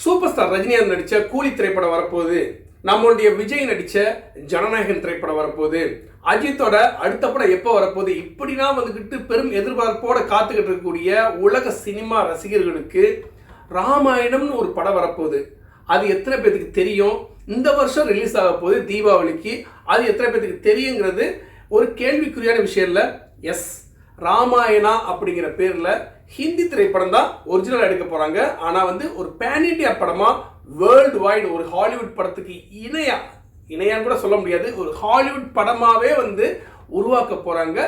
Super star Rajinikanth நடித்த கூலி திரைப்படம் வரப்போகுது. நம்மளுடைய விஜய் நடித்த ஜனநாயகன் திரைப்படம் வரப்போகுது. அஜித்தோட அடுத்த படம் எப்போ வரப்போகுது, இப்படிலாம் வந்துக்கிட்டு பெரும் எதிர்பார்ப்போட காத்துக்கிட்டு இருக்கக்கூடிய உலக சினிமா ரசிகர்களுக்கு ராமாயணம்னு ஒரு படம் வரப்போகுது. அது எத்தனை பேருக்கு தெரியும்? இந்த வருஷம் ரிலீஸ் ஆக போகுது தீபாவளிக்கு. அது எத்தனை பேருக்கு தெரியுங்கிறது ஒரு கேள்விக்குறியான விஷயம் இல்லை. எஸ், ராமாயணா அப்படிங்கிற பேரில் ஹிந்தி திரைப்படம் தான் ஒரிஜினல் எடுக்க போகிறாங்க. ஆனால் ஒரு பேன் இண்டியா படமாக வேர்ல்டு வைடு ஒரு ஹாலிவுட் படத்துக்கு இணையான்னு கூட சொல்ல முடியாது, ஒரு ஹாலிவுட் படமாகவே உருவாக்க போகிறாங்க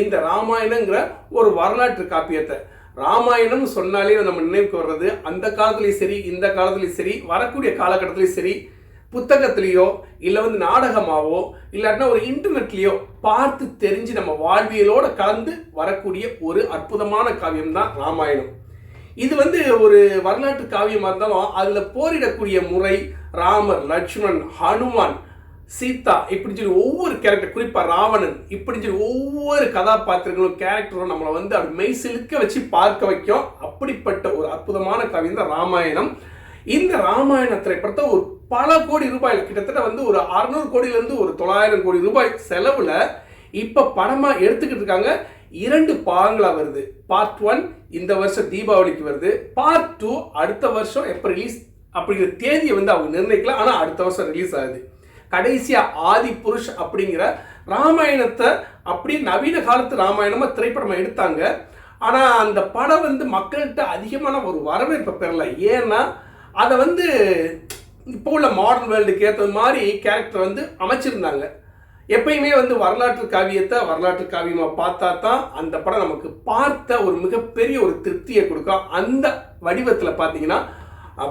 இந்த ராமாயணங்கிற ஒரு வரலாற்று காப்பியத்தை. ராமாயணம் சொன்னாலே நம்ம நினைவுக்கு வர்றது அந்த காலத்துலேயும் சரி இந்த காலத்துலேயும் சரி வரக்கூடிய காலகட்டத்திலையும் சரி புத்தகத்திலேயோ இல்லை நாடகமாவோ இல்லாட்டினா ஒரு இன்டர்நெட்லேயோ பார்த்து தெரிஞ்சு நம்ம வாழ்வியலோட கலந்து வரக்கூடிய ஒரு அற்புதமான காவியம் தான் ராமாயணம். இது ஒரு வரலாற்று காவியமாக இருந்தாலும் அதில் போரிடக்கூடிய முறை, ராமர், லட்சுமணன், ஹனுமான், சீதா, இப்படி சொல்லி ஒவ்வொரு கேரக்டர், குறிப்பாக ராவணன், இப்படி சொல்லி ஒவ்வொரு கதாபாத்திரங்களும் கேரக்டரும் நம்மளை அப்படி மெய் சிலுக்க வச்சு பார்க்க வைக்கும். அப்படிப்பட்ட ஒரு அற்புதமான காவியம் தான் ராமாயணம். இந்த ராமாயண திரைப்படத்தை ஒரு பல கோடி ரூபாயில், கிட்டத்தட்ட ஒரு 600 கோடியிலேருந்து ஒரு 900 கோடி ரூபாய் செலவில் இப்போ படமாக எடுத்துக்கிட்டு இருக்காங்க. 2 பாகங்களாக வருது. பார்ட் 1 இந்த வருஷம் தீபாவளிக்கு வருது. பார்ட் 2 அடுத்த வருஷம் எப்போ ரிலீஸ் அப்படிங்கிற தேதியை அவங்க நிர்ணயிக்கலாம். ஆனால் அடுத்த வருஷம் ரிலீஸ் ஆகுது. கடைசியாக ஆதி புருஷ் அப்படிங்கிற ராமாயணத்தை அப்படியே நவீன காலத்து ராமாயணமாக திரைப்படமாக எடுத்தாங்க. ஆனால் அந்த படம் மக்கள்கிட்ட அதிகமான ஒரு வரவேற்பை பெறலை. ஏன்னா அதை இப்போ உள்ள மாடர்ன் வேர்ல்டுக்கு ஏற்றது மாதிரி கேரக்டர் அமைச்சிருந்தாங்க. எப்பயுமே வரலாற்று காவியத்தை வரலாற்று காவியமாக பார்த்தா தான் அந்த படம் நமக்கு பார்த்த ஒரு மிகப்பெரிய ஒரு திருப்தியை கொடுக்கும். அந்த வடிவத்தில் பார்த்தீங்கன்னா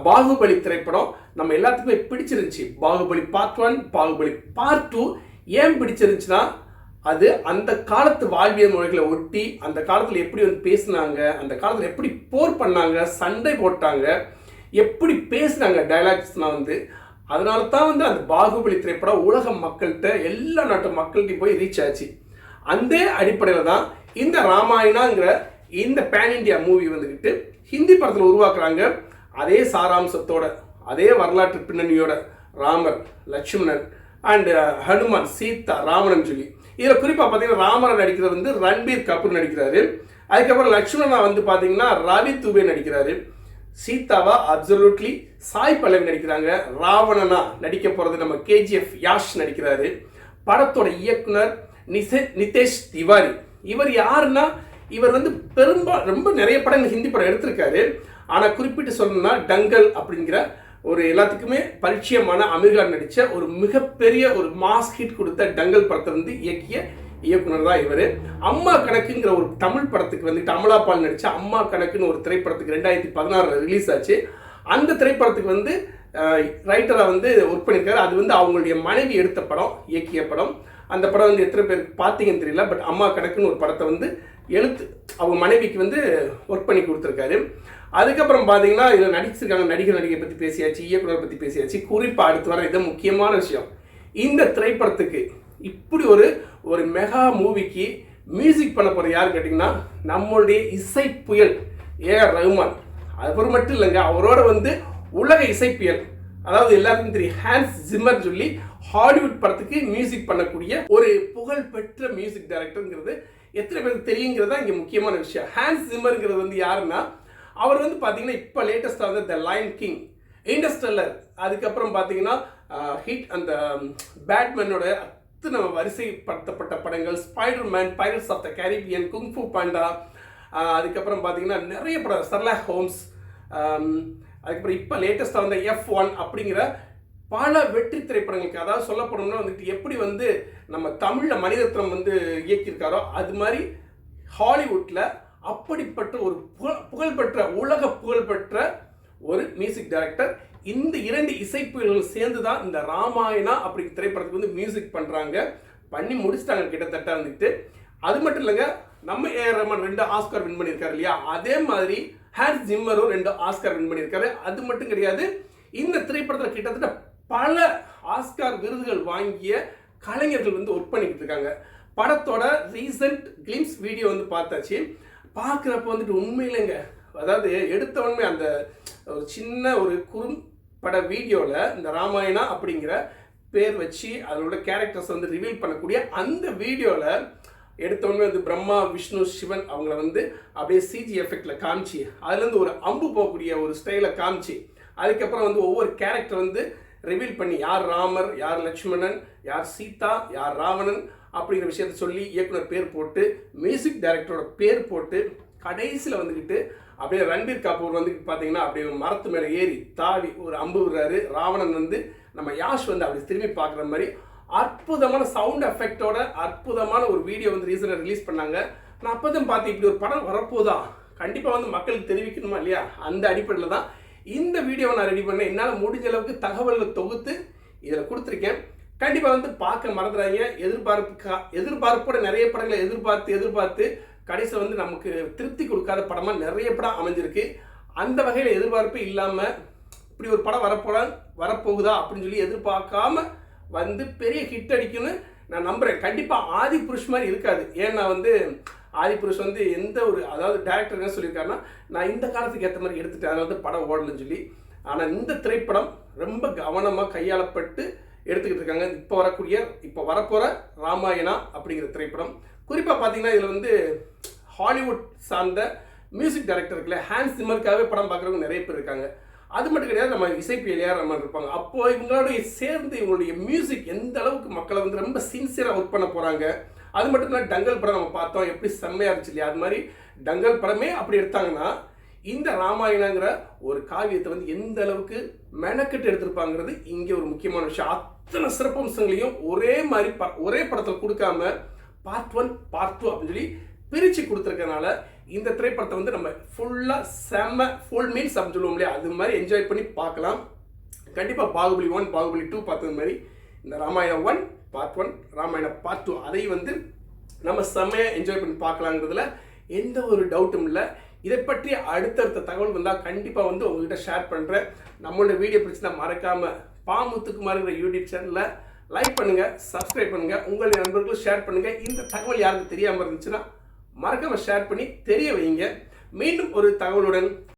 பாகுபலி திரைப்படம் நம்ம எல்லாத்துக்குமே பிடிச்சிருந்துச்சு. பாகுபலி பார்ட் 1, பாகுபலி பார்ட் 2 ஏன் பிடிச்சிருந்துச்சுன்னா அது அந்த காலத்து வாழ்வியல் முறைகளை ஒட்டி அந்த காலத்தில் எப்படி பேசினாங்க, அந்த காலத்தில் எப்படி போர் பண்ணாங்க, சண்டை போட்டாங்க, எப்படி பேசுனாங்க, டைலாக்ஸ்லாம் அதனால தான் அந்த பாகுபலி திரைப்படம் உலக மக்கள்கிட்ட எல்லா நாட்டு மக்கள்கிட்டையும் போய் ரீச் ஆச்சு. அந்த அடிப்படையில் தான் இந்த ராமாயணாங்கிற இந்த பேன் இண்டியா மூவி ஹிந்தி படத்தில் உருவாக்குறாங்க. அதே சாராம்சத்தோட அதே வரலாற்று பின்னணியோட ராமர், லட்சுமணன் அண்ட் ஹனுமான், சீதா, ராவணன் சொல்லி இதில் குறிப்பாக பார்த்தீங்கன்னா ராமரை நடிக்கிறது ரன்பீர் கபூர் நடிக்கிறாரு. அதுக்கப்புறம் லட்சுமணனா பார்த்தீங்கன்னா ரவி தூபே நடிக்கிறாரு. சீதாவா அப்சல்யூட்லி சாய் பல்லவி நடிக்கிறாங்க. ராவணனா நடிக்க போகிறது நம்ம கேஜிஎஃப் யாஷ் நடிக்கிறாரு. படத்தோட இயக்குனர் நிதேஷ் திவாரி. இவர் யாருன்னா இவர் ரொம்ப நிறைய படங்கள் ஹிந்தி படம் எடுத்திருக்காரு. ஆனால் குறிப்பிட்டு சொல்லணும்னா டங்கல் அப்படிங்கிற ஒரு எல்லாத்துக்குமே பரிச்சயமான அமீர் கான் நடித்த ஒரு மிகப்பெரிய ஒரு மாஸ் ஹிட் கொடுத்த டங்கல் படத்தை இயக்கிய இயக்குனர் தான் இவர். அம்மா கணக்குங்கிற ஒரு தமிழ் படத்துக்கு அமலாபால் நடித்த அம்மா கணக்குன்னு ஒரு திரைப்படத்துக்கு 2016 ரிலீஸ் ஆச்சு. அந்த திரைப்படத்துக்கு ரைட்டராக ஒர்க் பண்ணியிருக்காரு. அது அவங்களுடைய மனைவி எடுத்த படம், இயக்கிய படம். அந்த படம் எத்தனை பேருக்கு பார்த்தீங்கன்னு தெரியல. பட் அம்மா கணக்குன்னு ஒரு படத்தை அவங்க மனைவிக்கு ஒர்க் பண்ணி கொடுத்துருக்காரு. அதுக்கப்புறம் பார்த்தீங்கன்னா இதில் நடிச்சிருக்காங்க. நடிகை பற்றி பேசியாச்சு, இயக்குனர் பற்றி பேசியாச்சு. குறிப்பாக அடுத்து வர இது முக்கியமான விஷயம், இந்த திரைப்படத்துக்கு இப்படி ஒரு மெகா மூவிக்கு மியூசிக் பண்ண போகிற யார் கேட்டிங்கன்னா நம்மளுடைய இசை புயல் ஏஆர் ரஹ்மான். அவர் மட்டும் இல்லைங்க, அவரோட உலக இசை புயல், அதாவது எல்லாருக்கும் தெரியும் ஹான்ஸ் ஜிம்மர் சொல்லி ஹாலிவுட் படத்துக்கு மியூசிக் பண்ணக்கூடிய ஒரு புகழ்பெற்ற மியூசிக் டைரக்டருங்கிறது எத்தனை பேருக்கு தெரியுங்கிறது இங்கே முக்கியமான விஷயம். ஹான்ஸ் ஜிம்மருங்கிறது யாருன்னா அவர் பார்த்தீங்கன்னா இப்போ லேட்டஸ்டாக த லயன் கிங், இன்டர்ஸ்டெல்லர், அதுக்கப்புறம் பார்த்தீங்கன்னா ஹிட் அந்த பேட்மேனோட நம்ம வரிசைப்படுத்தப்பட்ட படங்கள், Spider Man, Pirates of the Caribbean, Kung Fu Panda, அதுக்கப்புறம் பார்த்தீங்கன்னா நிறைய படம், ஷெர்லாக் ஹோம்ஸ், அதுக்கப்புறம் இப்போ லேட்டஸ்டாக F1 அப்படிங்கிற பல வெற்றி திரைப்படங்களுக்கு, அதாவது சொல்லப்படணும்னா எப்படி நம்ம தமிழில் மணிரத்னம் இயக்கியிருக்காரோ அது மாதிரி ஹாலிவுட்டில் அப்படிப்பட்ட ஒரு புகழ்பெற்ற உலக புகழ்பெற்ற ஒரு மியூசிக் டைரக்டர். இந்த 2 இசைப்புயல்கள் சேர்ந்து தான் இந்த ராமாயணா அப்படி திரைப்படத்துக்கு மியூசிக் பண்ணுறாங்க. பண்ணி முடிச்சிட்டாங்க கிட்டத்தட்ட. அது மட்டும் இல்லைங்க, நம்ம ஏஆர் ரஹ்மான் 2 ஆஸ்கார் வின் பண்ணியிருக்காரு இல்லையா, அதே மாதிரி ஹான்ஸ் ஜிம்மரும் 2 ஆஸ்கார் வின் பண்ணியிருக்காரு. அது மட்டும் கிடையாது, இந்த திரைப்படத்தில் கிட்டத்தட்ட பல ஆஸ்கார் விருதுகள் வாங்கிய கலைஞர்கள் ஒர்க் பண்ணிக்கிட்டு இருக்காங்க. படத்தோட ரீசன்ட் கிளிம்ஸ் வீடியோ பார்த்தாச்சு. பார்க்குறப்ப உண்மையிலேங்க அதாவது எடுத்தவொடனே அந்த ஒரு சின்ன ஒரு குறும்பட வீடியோவில் இந்த ராமாயணா அப்படிங்கிற பேர் வச்சு அதோட கேரக்டர்ஸ் வந்து ரிவீல் பண்ணக்கூடிய அந்த வீடியோவில் எடுத்தவொடனே வந்து பிரம்மா விஷ்ணு சிவன் அவங்கள வந்து அப்படியே சிஜி எஃபெக்டில் காமிச்சு அதுலேருந்து ஒரு அம்பு போகக்கூடிய ஒரு ஸ்டைலை காமிச்சு அதுக்கப்புறம் வந்து ஒவ்வொரு கேரக்டர் வந்து ரிவீல் பண்ணி யார் ராமர், யார் லக்ஷ்மணன், யார் சீதா, யார் ராவணன் அப்படிங்கிற விஷயத்த சொல்லி இயக்குனர் பேர் போட்டு மியூசிக் டைரக்டரோட பேர் போட்டு கடைசியில் வந்துக்கிட்டு அப்படியே ரன்பீர் கபூர் வந்து பார்த்தீங்கன்னா அப்படியே மரத்து மேலே ஏறி தாவி ஒரு அம்பு விடுறாரு. ராவணன் வந்து நம்ம யாஷ் வந்து அப்படி திரும்பி பார்க்குற மாதிரி அற்புதமான சவுண்ட் எஃபெக்டோட அற்புதமான ஒரு வீடியோ வந்து ரீசனாக ரிலீஸ் பண்ணாங்க. நான் அப்போ தான் பார்த்து இப்படி ஒரு படம் வரப்போதா கண்டிப்பாக வந்து மக்களுக்கு தெரிவிக்கணுமா இல்லையா, அந்த அடிப்படையில் தான் இந்த வீடியோவை நான் ரெடி பண்ணேன். என்னால் முடிஞ்ச அளவுக்கு தகவல்களை தொகுத்து இதில் கொடுத்துருக்கேன். கண்டிப்பாக வந்து பார்க்க மறந்துடாங்க. எதிர்பார்ப்போட நிறைய படங்களை எதிர்பார்த்து கடைசியில் வந்து நமக்கு திருப்தி கொடுக்காத படமாக நிறைய படம் அமைஞ்சிருக்கு. அந்த வகையில் எதிர்பார்ப்பு இல்லாமல் இப்படி ஒரு படம் வரப்போகுதா அப்படின்னு சொல்லி எதிர்பார்க்காம வந்து பெரிய ஹிட் அடிக்குன்னு நான் நம்புகிறேன். கண்டிப்பாக ஆதி புருஷ் மாதிரி இருக்காது. ஏன்னா வந்து ஆதி புருஷ் வந்து எந்த ஒரு அதாவது டேரக்டர் என்ன சொல்லியிருக்காருன்னா, நான் இந்த காலத்துக்கு ஏற்ற மாதிரி எடுத்துட்டேன், அதனால வந்து படம் ஓடலன்னு சொல்லி. ஆனால் இந்த திரைப்படம் ரொம்ப கவனமாக கையாளப்பட்டு எடுத்துக்கிட்டு இருக்காங்க. இப்போ வரப்போகிற ராமாயணா அப்படிங்கிற திரைப்படம் குறிப்பாக பார்த்தீங்கன்னா இதில் வந்து ஹாலிவுட் சார்ந்த மியூசிக் டைரக்டர் இருக்குல்ல, ஹான்ஸ் சிம்மருக்காகவே படம் பார்க்குறவங்க நிறைய பேர் இருக்காங்க. அது மட்டும் கிடையாது, நம்ம இசைப்பு ஏஆர் ரஹ்மான் இருப்பாங்க. அப்போது இவங்களோட சேர்ந்து இவங்களுடைய மியூசிக் எந்த அளவுக்கு மக்களை வந்து ரொம்ப சின்சியராக ஒர்க் பண்ண போகிறாங்க. அது மட்டும் இல்லை, டங்கல் படம் நம்ம பார்த்தோம் எப்படி செம்மையாக இருந்துச்சு இல்லையா, அது மாதிரி டங்கல் படமே அப்படி எடுத்தாங்கன்னா இந்த ராமாயணங்கிற ஒரு காவியத்தை வந்து எந்த அளவுக்கு மெனக்கெட்டு எடுத்திருப்பாங்கிறது இங்கே ஒரு முக்கியமான விஷயம். அத்தனை சிறப்பம்சங்களையும் ஒரே படத்தில் கொடுக்காம பார்ட் 1 பார்ட் 2 அப்படின்னு சொல்லி பிரித்து கொடுத்துருக்கனால இந்த திரைப்படத்தை வந்து நம்ம ஃபுல்லாக ஃபுல் மீல்ஸ் அப்படின்னு சொல்லுவோம் இல்லையா, அது மாதிரி என்ஜாய் பண்ணி பார்க்கலாம். கண்டிப்பாக பாகுபலி 1 பாகுபலி 2 பார்த்தது மாதிரி இந்த ராமாயணம் 1 பார்ட் 1 ராமாயணம் பார்ட் 2 அதை வந்து நம்ம செம்மையாக என்ஜாய் பண்ணி பார்க்கலாங்கிறதுல எந்த ஒரு டவுட்டும் இல்லை. இதை பற்றி அடுத்தடுத்த தகவல் வந்தால் கண்டிப்பாக வந்து உங்கள்கிட்ட ஷேர் பண்ணுறேன். நம்மளோட வீடியோ பிடிச்சினா மறக்காமல் பாமுத்துக்குமாருங்கிற யூடியூப் சேனலில் லைக் பண்ணுங்கள், சப்ஸ்கிரைப் பண்ணுங்கள், உங்களுடைய நண்பர்களும் ஷேர் பண்ணுங்கள். இந்த தகவல் யாருக்கு தெரியாமல் இருந்துச்சுன்னா மறக்காமல் ஷேர் பண்ணி தெரிய வைங்க. மீண்டும் ஒரு தகவலுடன்